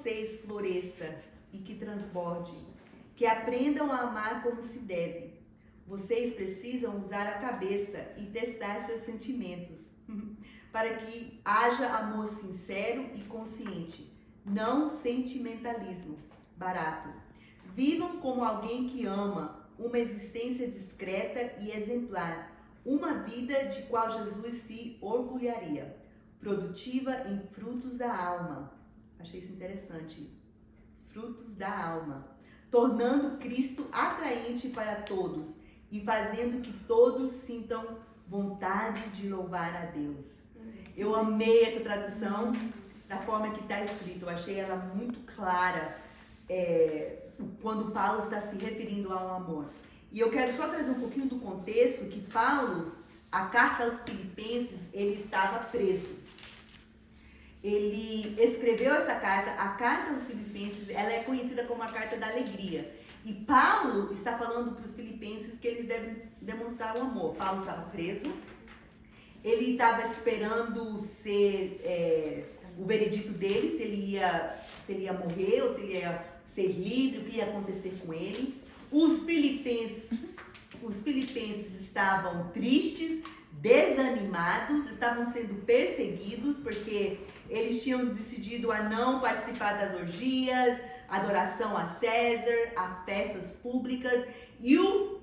vocês floresça e que transborde, que aprendam a amar como se deve. Vocês precisam usar a cabeça e testar seus sentimentos, para que haja amor sincero e consciente, não sentimentalismo barato. Vivam como alguém que ama, uma existência discreta e exemplar, uma vida de qual Jesus se orgulharia, produtiva em frutos da alma. Achei isso interessante. Frutos da alma. Tornando Cristo atraente para todos e fazendo que todos sintam vontade de louvar a Deus. Eu amei essa tradução da forma que está escrito. Eu achei ela muito clara quando Paulo está se referindo ao amor. E eu quero só trazer um pouquinho do contexto que Paulo, a carta aos Filipenses, ele estava preso. Ele escreveu essa carta, a carta aos Filipenses, ela é conhecida como a carta da alegria. E Paulo está falando para os filipenses que eles devem demonstrar o amor. Paulo estava preso, ele estava esperando ser o veredito dele, se ele ia morrer ou se ele ia ser livre, o que ia acontecer com ele. Os filipenses estavam tristes, desanimados, estavam sendo perseguidos porque eles tinham decidido a não participar das orgias, adoração a César, a festas públicas, e o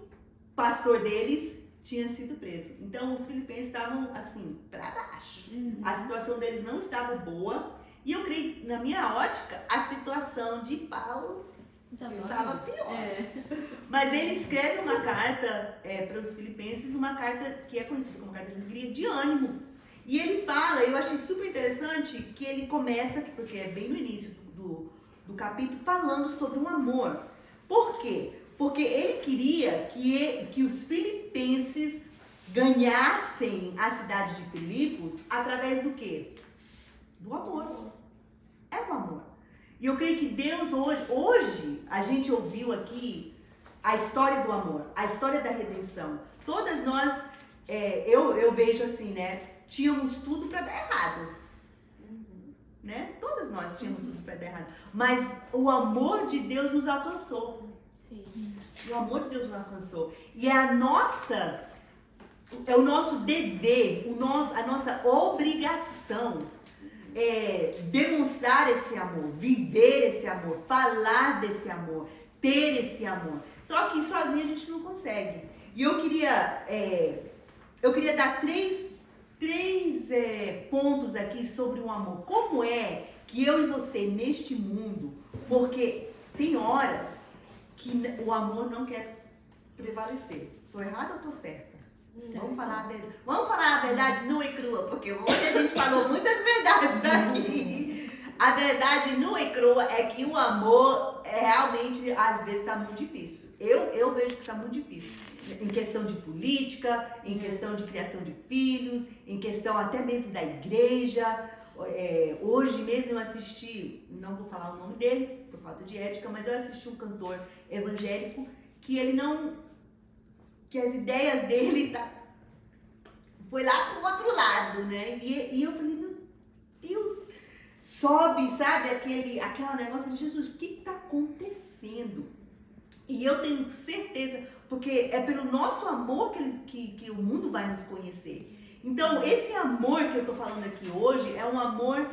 pastor deles tinha sido preso. Então os filipenses estavam assim, para baixo. A situação deles não estava boa, e eu creio, na minha ótica, a situação de Paulo estava pior. Mas ele escreve uma carta para os filipenses, uma carta que é conhecida como carta de alegria, de ânimo. E ele fala, eu achei super interessante, que ele começa, porque é bem no início do capítulo, falando sobre o amor. Por quê? Porque ele queria que os filipenses ganhassem a cidade de Filipos através do quê? Do amor. É o amor. E eu creio que Deus hoje a gente ouviu aqui a história do amor, a história da redenção. Todas nós, eu vejo assim, né? Tínhamos tudo para dar errado. Né? Todas nós tínhamos tudo para dar errado. Mas o amor de Deus nos alcançou. Sim. O amor de Deus nos alcançou. E é o nosso dever, a nossa obrigação demonstrar esse amor, viver esse amor, falar desse amor, ter esse amor. Só que sozinho a gente não consegue. E eu queria dar três pontos aqui sobre o amor. Como é que eu e você neste mundo, porque tem horas que o amor não quer prevalecer. Estou errada ou estou certa? Vamos falar a verdade nua e crua, porque hoje a gente falou muitas verdades aqui. A verdade nua e crua é que o amor realmente às vezes está muito difícil. Eu vejo que está muito difícil. Em questão de política, em questão de criação de filhos, em questão até mesmo da igreja. Hoje mesmo eu assisti, não vou falar o nome dele, por falta de ética, mas eu assisti um cantor evangélico que que as ideias dele foi lá pro outro lado, né? E eu falei, meu Deus, sobe, sabe, aquela negócio de Jesus, o que está acontecendo? E eu tenho certeza, porque é pelo nosso amor que o mundo vai nos conhecer. Então, esse amor que eu tô falando aqui hoje é um amor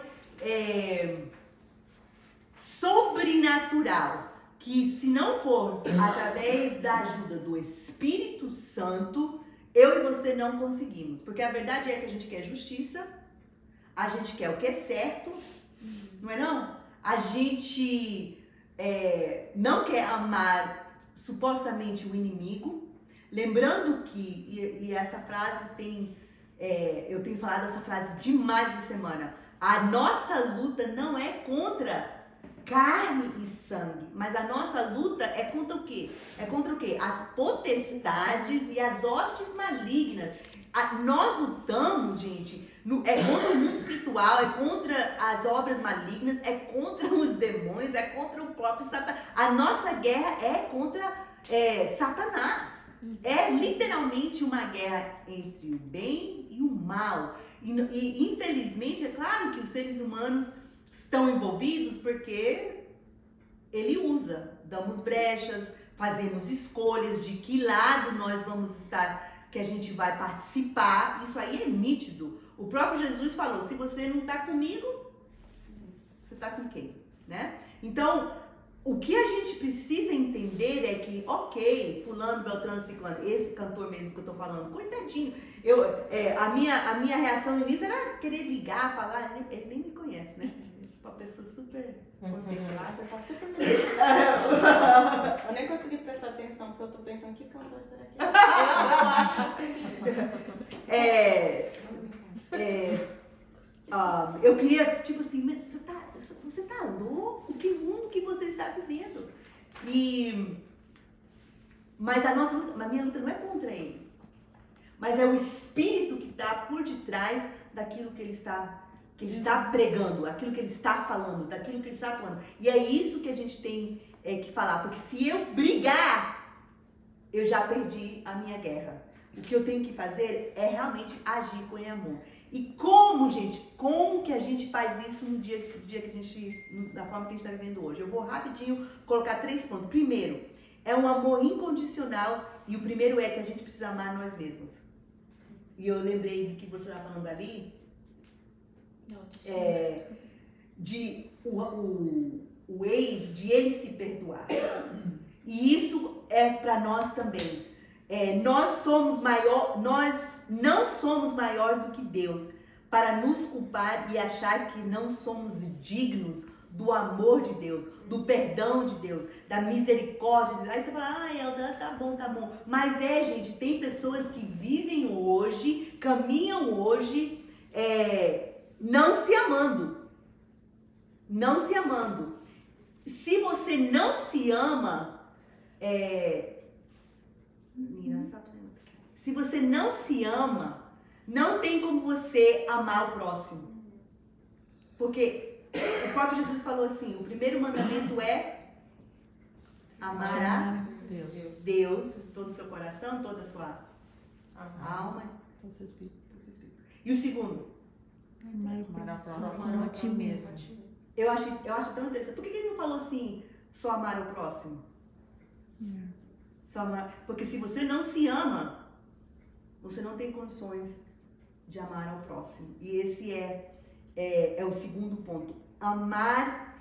sobrenatural, que se não for através da ajuda do Espírito Santo, eu e você não conseguimos. Porque a verdade é que a gente quer justiça, a gente quer o que é certo, não é não? A gente não quer amar supostamente o inimigo, lembrando que, e essa frase eu tenho falado essa frase demais essa semana, a nossa luta não é contra carne e sangue, mas a nossa luta é contra o quê? É contra o quê? As potestades e as hostes malignas. Nós lutamos, gente, contra o mundo espiritual, é contra as obras malignas, é contra os demônios, é contra o próprio Satanás. A nossa guerra é contra Satanás. É literalmente uma guerra entre o bem e o mal. E infelizmente, é claro que os seres humanos estão envolvidos porque ele usa. Damos brechas, fazemos escolhas de que lado nós vamos estar, que a gente vai participar. Isso aí é nítido. O próprio Jesus falou, se você não está comigo, você está com quem? Né? Então, o que a gente precisa entender é que, ok, fulano, beltrano, ciclano, esse cantor mesmo que eu tô falando, coitadinho, a minha reação no início era querer ligar, falar, ele nem me conhece, né? Uma pessoa super conceituada. Você tá super Eu nem consegui prestar atenção, porque eu tô pensando, que cantor será que é? Eu acho assim. Eu queria, tipo assim, você tá louco? Que mundo que você está vivendo? Mas a minha luta não é contra ele. Mas é o espírito que está por detrás daquilo que ele está pregando, aquilo que ele está falando, daquilo que ele está falando. E é isso que a gente tem que falar. Porque se eu brigar, eu já perdi a minha guerra. O que eu tenho que fazer é realmente agir com amor. E como que a gente faz isso no dia que a gente, da forma que a gente está vivendo hoje? Eu vou rapidinho colocar 3 pontos. Primeiro, é um amor incondicional, e o primeiro é que a gente precisa amar nós mesmos. E eu lembrei do que você estava falando ali, o ex, de ele se perdoar. E isso é para nós também. Nós não somos maior do que Deus para nos culpar e achar que não somos dignos do amor de Deus, do perdão de Deus, da misericórdia de Deus. Aí você fala, Elda, tá bom. Mas gente, tem pessoas que vivem hoje, caminham hoje, não se amando. Não se amando. Se você não se ama, se você não se ama, não tem como você amar o próximo. Porque o próprio Jesus falou assim, o primeiro mandamento é amar a Deus, todo o seu coração, toda a sua alma, todo o seu espírito. E o segundo? Amar a ti mesmo. Eu acho tão interessante. Por que ele não falou assim, só amar o próximo? Porque se você não se ama, você não tem condições de amar ao próximo. E esse é o segundo ponto. Amar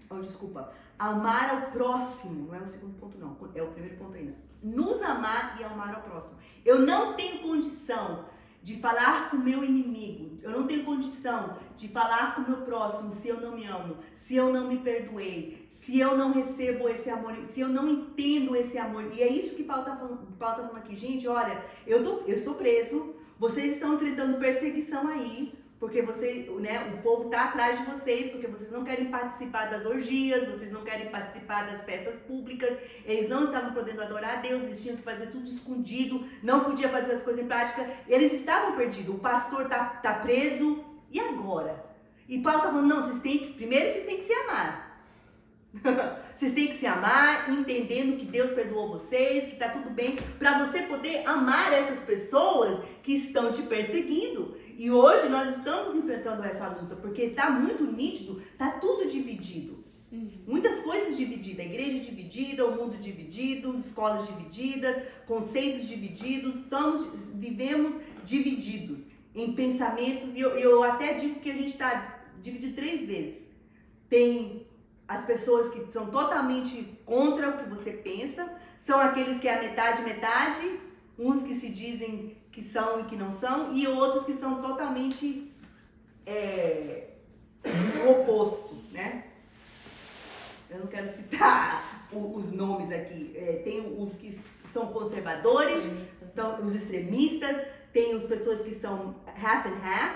ao próximo. Não é o segundo ponto, não. É o primeiro ponto ainda. Nos amar e amar ao próximo. Eu não tenho condição de falar com o meu inimigo. Eu não tenho condição de falar com o meu próximo se eu não me amo, se eu não me perdoei, se eu não recebo esse amor, se eu não entendo esse amor. E é isso que Paulo tá falando aqui. Gente, olha, eu estou preso, vocês estão enfrentando perseguição aí, porque o povo tá atrás de vocês, porque vocês não querem participar das orgias, vocês não querem participar das festas públicas, eles não estavam podendo adorar a Deus, eles tinham que fazer tudo escondido, não podia fazer as coisas em prática, eles estavam perdidos, o pastor tá preso, e agora? E Paulo tá falando, não, primeiro vocês têm que se amar. Vocês têm que se amar, entendendo que Deus perdoou vocês, que tá tudo bem, para você poder amar essas pessoas que estão te perseguindo. E hoje nós estamos enfrentando essa luta, porque tá muito nítido, tá tudo dividido. Muitas coisas divididas, a igreja dividida, o mundo dividido, escolas divididas, conceitos divididos, vivemos divididos em pensamentos, e eu até digo que a gente está dividido 3 vezes. Tem as pessoas que são totalmente contra o que você pensa, são aqueles que é a metade, uns que se dizem que são e que não são, e outros que são totalmente o oposto, né? Eu não quero citar os nomes aqui. Tem os que são conservadores, os extremistas, tem as pessoas que são half and half,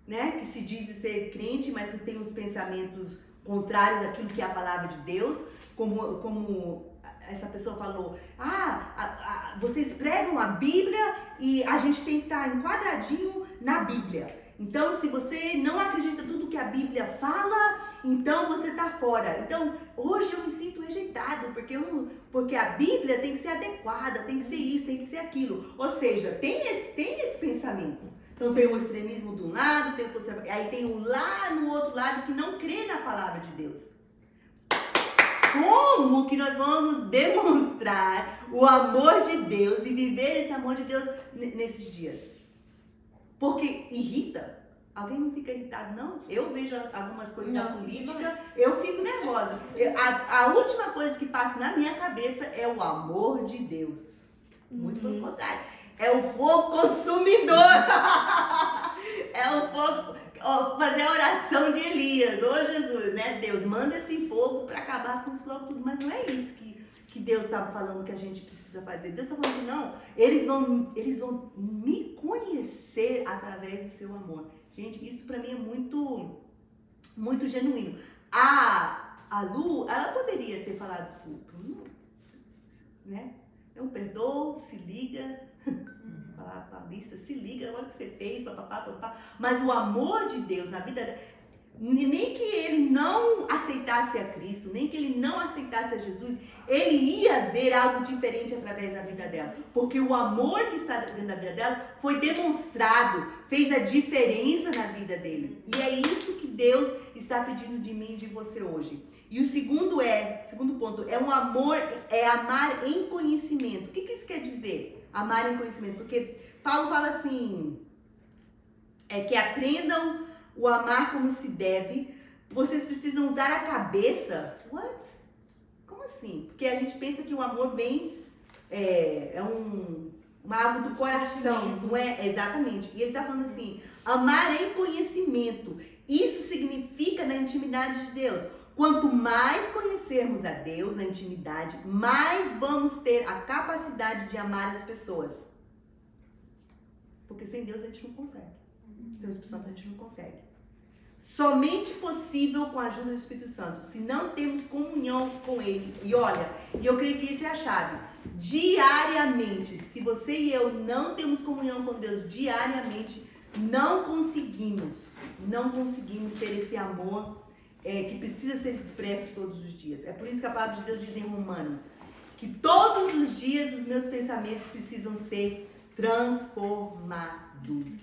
né? Que se dizem ser crente, mas que têm os pensamentos contrários daquilo que é a palavra de Deus, como essa pessoa falou, vocês pregam a Bíblia e a gente tem que estar enquadradinho na Bíblia. Então, se você não acredita em tudo que a Bíblia fala, então você está fora. Então, hoje eu me sinto rejeitado, porque a Bíblia tem que ser adequada, tem que ser isso, tem que ser aquilo. Ou seja, tem esse pensamento. Então tem o extremismo de um lado, tem o conservadorismo, aí tem o lá no outro lado que não crê na palavra de Deus. Como que nós vamos demonstrar o amor de Deus e viver esse amor de Deus nesses dias? Porque irrita. Alguém não fica irritado, não? Eu vejo algumas coisas na política, eu fico nervosa. A última coisa que passa na minha cabeça é o amor de Deus. Muito pelo contrário. É o fogo consumidor. É o fogo... fazer a oração de Elias. Ô Jesus, né? Deus, manda esse fogo para acabar com isso logo tudo. Mas não é isso que Deus estava falando que a gente precisa fazer. Deus está falando assim, não. Eles vão me conhecer através do seu amor. Gente, isso para mim é muito, muito genuíno. A Lu, ela poderia ter falado pro né? Eu perdoo, se liga. Falar pra lista, se liga, olha o que você fez, papapá. Mas o amor de Deus na vida dela, nem que ele não aceitasse a Cristo, nem que ele não aceitasse a Jesus, ele ia ver algo diferente através da vida dela. Porque o amor que está dentro da vida dela foi demonstrado, fez a diferença na vida dele. E é isso que Deus está pedindo de mim e de você hoje. E o segundo ponto, é um amor, é amar em conhecimento. O que isso quer dizer? Amar em conhecimento. Porque Paulo fala assim, que aprendam o amar como se deve. Vocês precisam usar a cabeça. What? Como assim? Porque a gente pensa que o amor vem, algo do coração, não é? Exatamente. E ele está falando assim, amar em conhecimento. Isso significa na intimidade de Deus. Quanto mais conhecermos a Deus na intimidade, mais vamos ter a capacidade de amar as pessoas. Porque sem Deus a gente não consegue. Sem o Espírito Santo a gente não consegue. Somente possível com a ajuda do Espírito Santo. Se não temos comunhão com Ele. E olha, eu creio que isso é a chave. Diariamente, se você e eu não temos comunhão com Deus diariamente, não conseguimos ter esse amor que precisa ser expresso todos os dias. É por isso que a palavra de Deus diz em Romanos que todos os dias os meus pensamentos precisam ser transformados.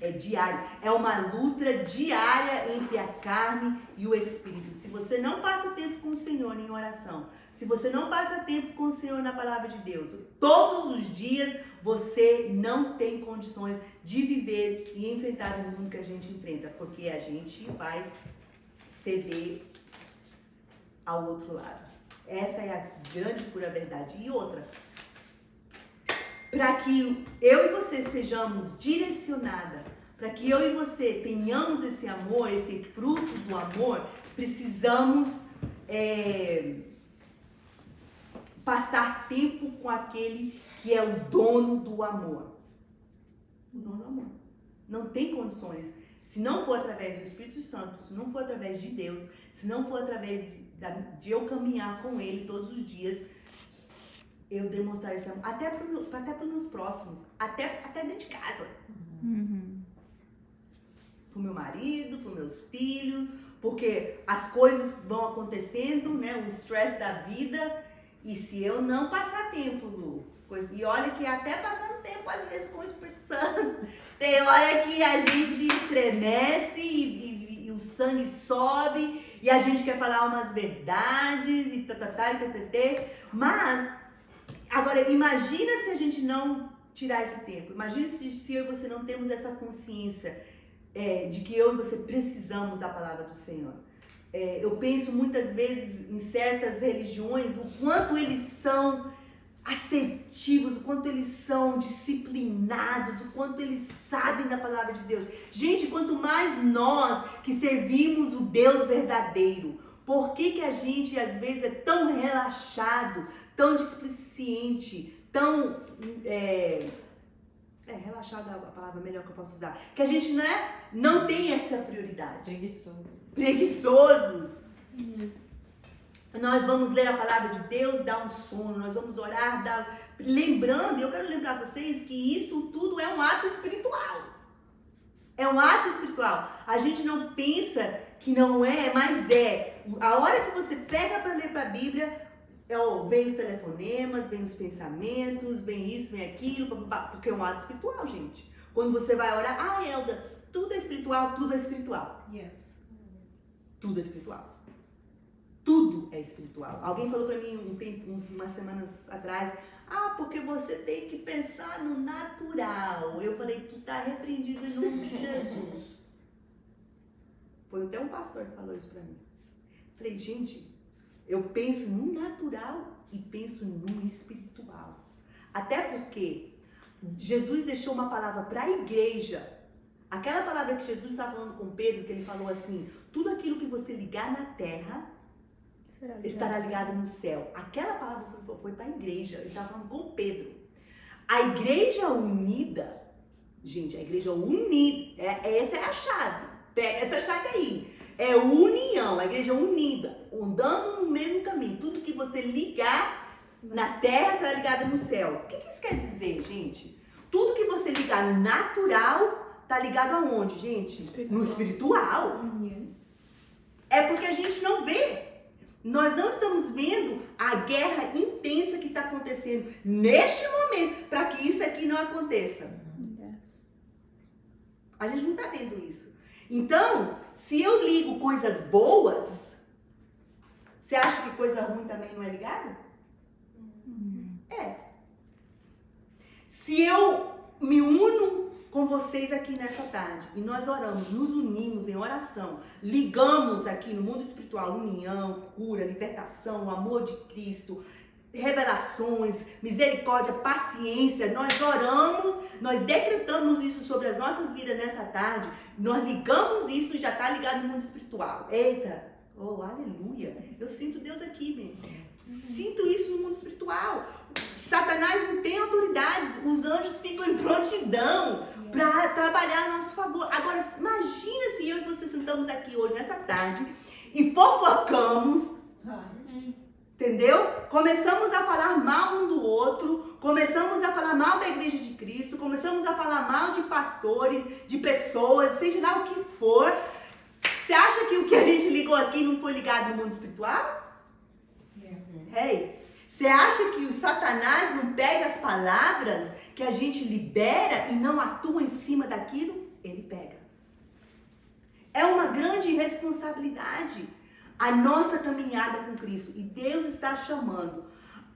É diário. É uma luta diária entre a carne e o Espírito. Se você não passa tempo com o Senhor em oração, se você não passa tempo com o Senhor na palavra de Deus, todos os dias você não tem condições de viver e enfrentar o mundo que a gente enfrenta, porque a gente vai ceder ao outro lado. Essa é a grande pura verdade. E outra, para que eu e você sejamos direcionadas, para que eu e você tenhamos esse amor, esse fruto do amor, precisamos passar tempo com aquele que é o dono do amor. O dono do amor. Não tem condições. Se não for através do Espírito Santo, se não for através de Deus, se não for através de eu caminhar com Ele todos os dias, eu demonstrar esse amor, até para os meus próximos, até dentro de casa. Pro meu marido, pros meus filhos, porque as coisas vão acontecendo, né? O estresse da vida, e se eu não passar tempo, Lu, e olha que até passando tempo, às vezes, com o Espírito Santo, tem hora que a gente estremece e o sangue sobe, e a gente quer falar umas verdades, e mas, agora, imagina se a gente não tirar esse tempo, imagina se eu e você não temos essa consciência de que eu e você precisamos da palavra do Senhor. Eu penso muitas vezes em certas religiões, o quanto eles são assertivos, o quanto eles são disciplinados, o quanto eles sabem da palavra de Deus. Gente, quanto mais nós que servimos o Deus verdadeiro, por que a gente às vezes é tão relaxado, tão displicente, tão... relaxado é a palavra melhor que eu posso usar. Que a gente não tem essa prioridade. Preguiçosos. Nós vamos ler a palavra de Deus, dar um sono, nós vamos orar, lembrando, eu quero lembrar vocês que isso tudo é um ato espiritual. É um ato espiritual. A gente não pensa que não é, mas é. A hora que você pega para ler para a Bíblia, vem os telefonemas, vem os pensamentos, vem isso, vem aquilo, porque é um ato espiritual, gente. Quando você vai orar, Elda, tudo é espiritual, tudo é espiritual. Yes. Tudo é espiritual. Tudo é espiritual. Alguém falou pra mim umas semanas atrás, porque você tem que pensar no natural. Eu falei, tu tá repreendido em nome de Jesus. Foi até um pastor que falou isso pra mim. Falei, gente, eu penso no natural e penso no espiritual. Até porque Jesus deixou uma palavra para a igreja. Aquela palavra que Jesus estava falando com Pedro, que ele falou assim, tudo aquilo que você ligar na terra estará ligado no céu. Aquela palavra foi para a igreja. Ele estava falando com Pedro. A igreja unida, gente, a igreja unida, essa é a chave. Pega essa chave aí. É união, a igreja unida, andando no mesmo caminho. Tudo que você ligar na terra será ligado no céu. O que isso quer dizer, gente? Tudo que você ligar no natural está ligado aonde, gente? No espiritual. É porque a gente não vê. Nós não estamos vendo a guerra intensa que está acontecendo neste momento para que isso aqui não aconteça. A gente não está vendo isso. Então, se eu ligo coisas boas, você acha que coisa ruim também não é ligada? É. Se eu me uno com vocês aqui nessa tarde e nós oramos, nos unimos em oração, ligamos aqui no mundo espiritual união, cura, libertação, o amor de Cristo, revelações, misericórdia, paciência, nós oramos, nós decretamos isso sobre as nossas vidas nessa tarde, nós ligamos isso e já está ligado no mundo espiritual. Eita, oh, aleluia, eu sinto Deus aqui, mesmo. Sinto isso no mundo espiritual. Satanás não tem autoridades, os anjos ficam em prontidão para trabalhar a nosso favor. Agora, imagina se eu e você sentamos aqui hoje, nessa tarde, e fofocamos, entendeu? Começamos a falar mal um do outro, começamos a falar mal da igreja de Cristo, começamos a falar mal de pastores, de pessoas, seja lá o que for. Você acha que o que a gente ligou aqui não foi ligado no mundo espiritual? Hey, você acha que o Satanás não pega as palavras que a gente libera e não atua em cima daquilo? Ele pega. É uma grande responsabilidade a nossa caminhada com Cristo. E Deus está chamando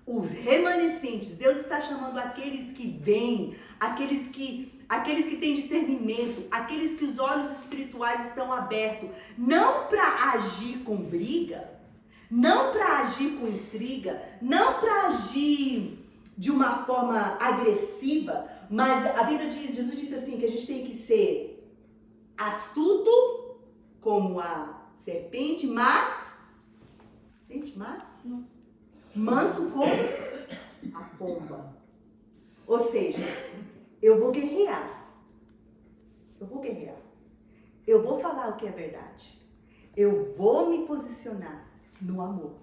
os remanescentes, Deus está chamando aqueles que vêm, aqueles que têm discernimento, aqueles que os olhos espirituais estão abertos, não para agir com briga, não para agir com intriga, não para agir de uma forma agressiva, mas a Bíblia diz, Jesus disse assim, que a gente tem que ser astuto como a serpente, mas manso como a pomba. Ou seja, eu vou guerrear. Eu vou falar o que é verdade. Eu vou me posicionar no amor.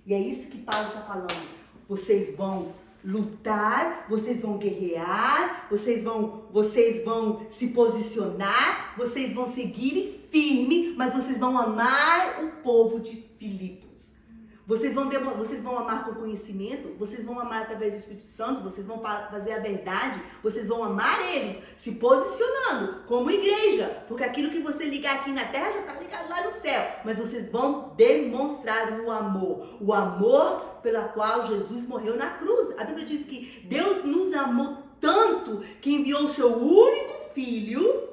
E é isso que Paulo está falando. Vocês vão lutar, vocês vão guerrear, vocês vão se posicionar, vocês vão seguir firme, mas vocês vão amar o povo de Filipos. Vocês vão amar com conhecimento, vocês vão amar através do Espírito Santo, vocês vão fazer a verdade, vocês vão amar eles, se posicionando como igreja, porque aquilo que você ligar aqui na terra já está ligado lá no céu, mas vocês vão demonstrar o amor pela qual Jesus morreu na cruz. A Bíblia diz que Deus nos amou tanto que enviou o seu único filho,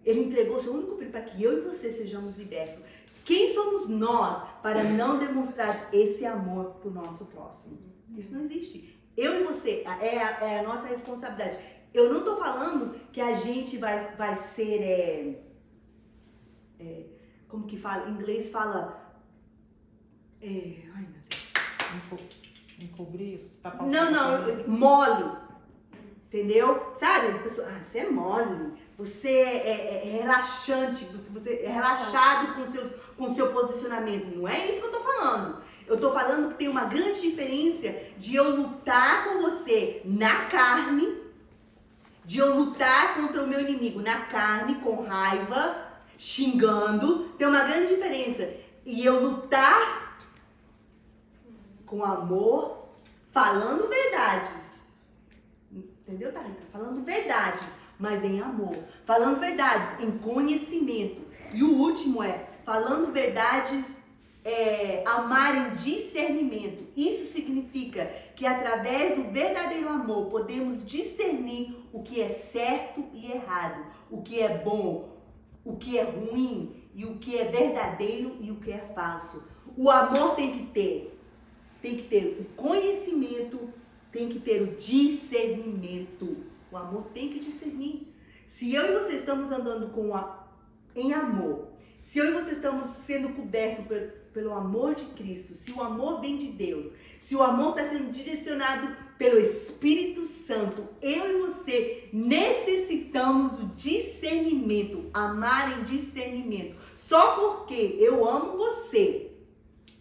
ele entregou o seu único filho para que eu e você sejamos libertos. Quem somos nós para não demonstrar esse amor para o nosso próximo? Isso não existe. Eu e você, é a nossa responsabilidade. Eu não estou falando que a gente vai ser, como que fala? Em inglês fala, ai meu Deus. Encobrir isso? Não, mole. Entendeu? Sabe? A pessoa, você é mole. Você é relaxante, você é relaxado com o seu posicionamento. Não é isso que eu tô falando. Eu tô falando que tem uma grande diferença de eu lutar com você na carne, de eu lutar contra o meu inimigo na carne, com raiva, xingando. Tem uma grande diferença. E eu lutar com amor, falando verdades. Entendeu, Thalita? Falando verdades, mas em amor. Falando verdades em conhecimento. E o último é falando verdades, amar em discernimento. Isso significa que através do verdadeiro amor podemos discernir o que é certo e errado, o que é bom, o que é ruim e o que é verdadeiro e o que é falso. O amor tem que ter o conhecimento, tem que ter o discernimento. O amor tem que discernir. Se eu e você estamos andando em amor, se eu e você estamos sendo cobertos pelo amor de Cristo, se o amor vem de Deus, se o amor está sendo direcionado pelo Espírito Santo, eu e você necessitamos do discernimento, amar em discernimento. Só porque eu amo você,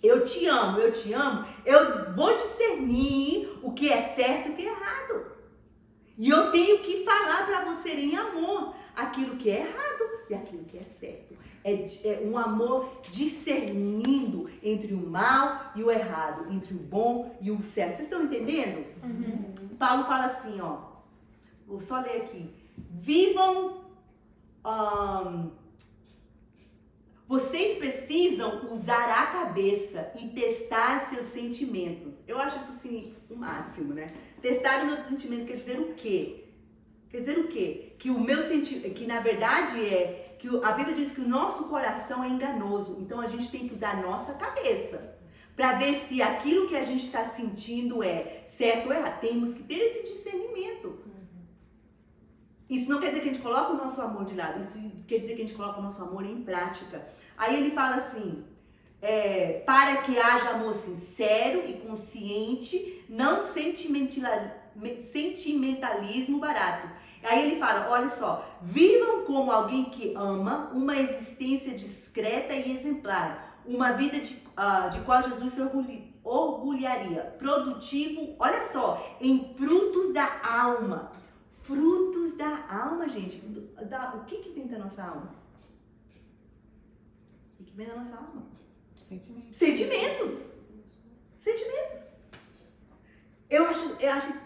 eu te amo, eu vou discernir o que é certo e o que é errado. E eu tenho que falar para você em amor aquilo que é errado e aquilo que é certo. É um amor discernindo entre o mal e o errado, entre o bom e o certo. Vocês estão entendendo? Uhum. Paulo fala assim, ó. Vou só ler aqui. Vivam... vocês precisam usar a cabeça e testar seus sentimentos. Eu acho isso assim o máximo, né? Testar os meus sentimentos quer dizer o quê? Quer dizer o quê? Que o meu sentimento, que na verdade que a Bíblia diz que o nosso coração é enganoso. Então a gente tem que usar a nossa cabeça para ver se aquilo que a gente está sentindo é certo ou errado. Temos que ter esse discernimento. Isso não quer dizer que a gente coloca o nosso amor de lado. Isso quer dizer que a gente coloca o nosso amor em prática. Aí ele fala assim, para que haja amor sincero e consciente, não sentimentalismo barato. Aí ele fala, olha só, vivam como alguém que ama, uma existência discreta e exemplar, uma vida de qual Jesus se orgulharia, produtivo, olha só, em frutos da alma. Frutos da alma, gente. O que vem da nossa alma? O que vem da nossa alma? Sentimentos. Eu acho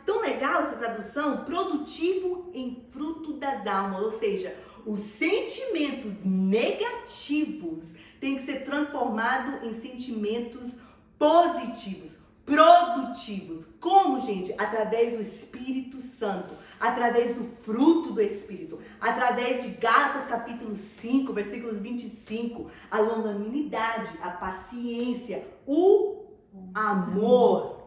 tão legal essa tradução, produtivo em fruto das almas, ou seja, os sentimentos negativos têm que ser transformados em sentimentos positivos, produtivos. Como, gente? Através do Espírito Santo, através do fruto do Espírito, através de Gálatas capítulo 5, versículos 25, a longanimidade, a paciência, o amor,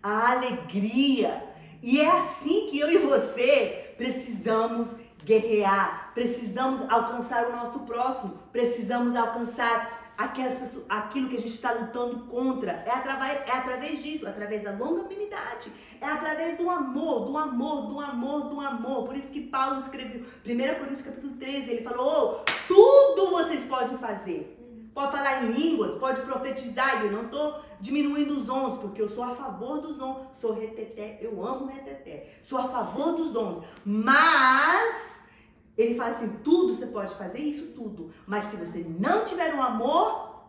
a alegria. E é assim que eu e você precisamos guerrear, precisamos alcançar o nosso próximo, precisamos alcançar aquelas pessoas, aquilo que a gente está lutando contra. É através disso, através da longanimidade, é através do amor. Por isso que Paulo escreveu 1 Coríntios capítulo 13, ele falou, tudo vocês podem fazer. Pode falar em línguas, pode profetizar, e eu não estou diminuindo os dons, porque eu sou a favor dos dons, sou reteté, eu amo reteté, sou a favor dos dons, mas ele fala assim, tudo você pode fazer, isso tudo, mas se você não tiver um amor,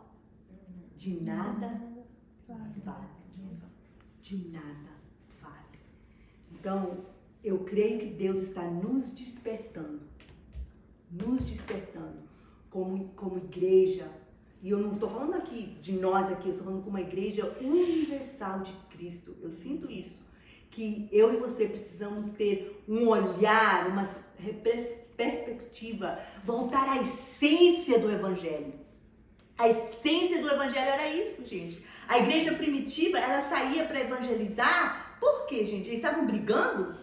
de nada vale, de nada vale. Então, eu creio que Deus está nos despertando como igreja. E eu não estou falando aqui de nós aqui, eu estou falando como uma igreja universal de Cristo. Eu sinto isso, que eu e você precisamos ter um olhar, uma perspectiva, voltar à essência do Evangelho. A essência do Evangelho era isso, gente. A igreja primitiva, ela saía para evangelizar. Por quê, gente? Eles estavam brigando?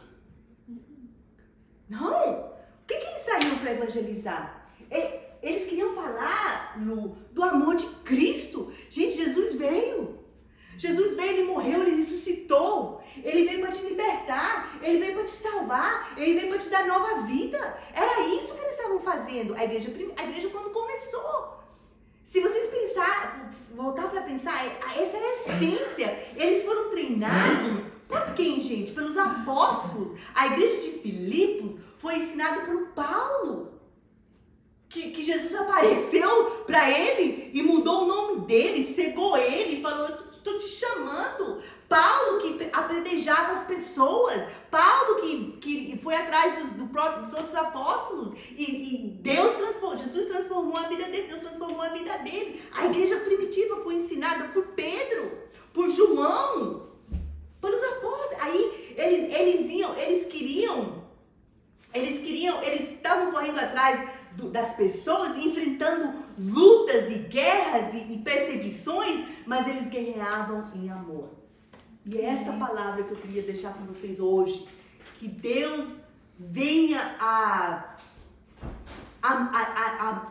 Não. Por que eles saíam para evangelizar? Eles queriam falar do amor de Cristo. Gente, Jesus veio, ele morreu, ele ressuscitou. Ele veio para te libertar, ele veio para te salvar, ele veio para te dar nova vida. Era isso que eles estavam fazendo. A igreja quando começou. Se vocês voltar para pensar, essa é a essência. Eles foram treinados por quem, gente? Pelos apóstolos. A igreja de Filipos foi ensinada por Paulo. Que Jesus apareceu para ele e mudou o nome dele, cegou ele e falou, estou te chamando. Paulo que apedrejava as pessoas, Paulo que dos outros apóstolos. E Jesus transformou a vida dele, Deus transformou a vida dele. A igreja primitiva foi ensinada por Pedro, por João, pelos apóstolos. Aí eles estavam correndo atrás das pessoas, enfrentando lutas e guerras e perseguições, mas eles guerreavam em amor. E é essa palavra que eu queria deixar com vocês hoje. Que Deus venha a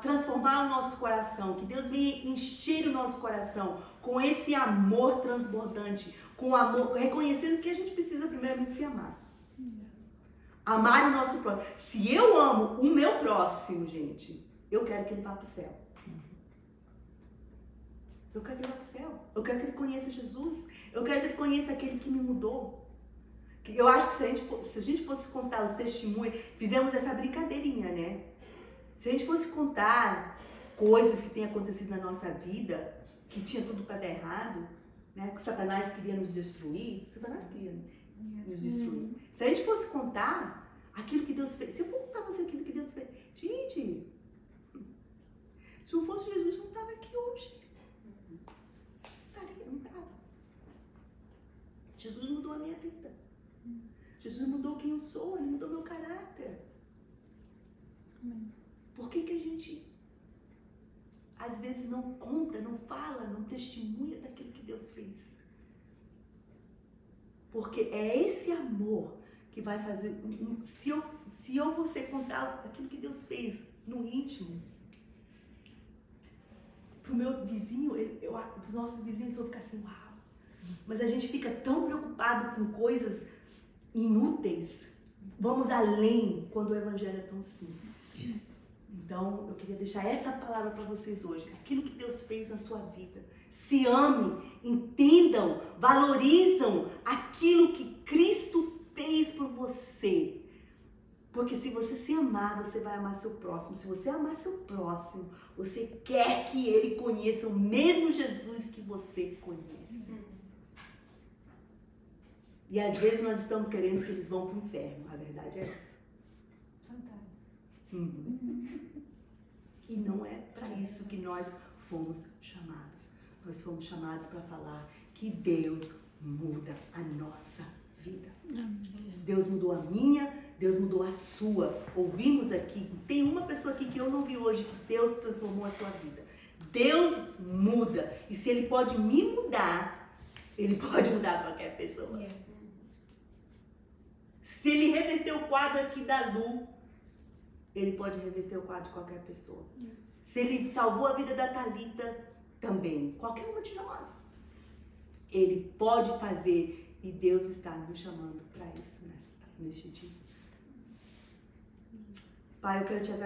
transformar o nosso coração. Que Deus venha encher o nosso coração com esse amor transbordante. Com amor, reconhecendo que a gente precisa primeiramente se amar. Amar o nosso próximo. Se eu amo o meu próximo, gente, eu quero que ele vá para o céu. Eu quero que ele vá para o céu. Eu quero que ele conheça Jesus. Eu quero que ele conheça aquele que me mudou. Eu acho que se a gente fosse contar os testemunhos, fizemos essa brincadeirinha, né? Se a gente fosse contar coisas que têm acontecido na nossa vida, que tinha tudo para dar errado, né? Que Satanás queria nos destruir. Satanás queria nos destruir. Se a gente fosse contar aquilo que Deus fez, se eu for contar pra você aquilo que Deus fez, gente, se não fosse Jesus, eu não estava aqui hoje. Não estava. Jesus mudou a minha vida. Jesus mudou quem eu sou, Ele mudou meu caráter. Por que a gente, às vezes, não conta, não fala, não testemunha daquilo que Deus fez? Porque é esse amor que vai fazer... Se eu você contar aquilo que Deus fez no íntimo, pro meu vizinho, os nossos vizinhos vão ficar assim, uau. Mas a gente fica tão preocupado com coisas inúteis. Vamos além quando o evangelho é tão simples. Então, eu queria deixar essa palavra para vocês hoje. Aquilo que Deus fez na sua vida. Se ame, entendam, valorizam aquilo que Cristo fez por você. Porque se você se amar, você vai amar seu próximo. Se você amar seu próximo, você quer que ele conheça o mesmo Jesus que você conhece. E às vezes nós estamos querendo que eles vão para o inferno. A verdade é essa. E não é para isso que nós fomos chamados. Nós fomos chamados para falar que Deus muda a nossa vida. Deus mudou a minha, Deus mudou a sua. Ouvimos aqui, tem uma pessoa aqui que eu não vi hoje que Deus transformou a sua vida. Deus muda. E se Ele pode me mudar, Ele pode mudar qualquer pessoa. Se Ele reverter o quadro aqui da Lu, Ele pode reverter o quadro de qualquer pessoa. Se Ele salvou a vida da Thalita, também. Qualquer uma de nós. Ele pode fazer. E Deus está nos chamando para isso neste dia. Pai, eu quero te agradecer.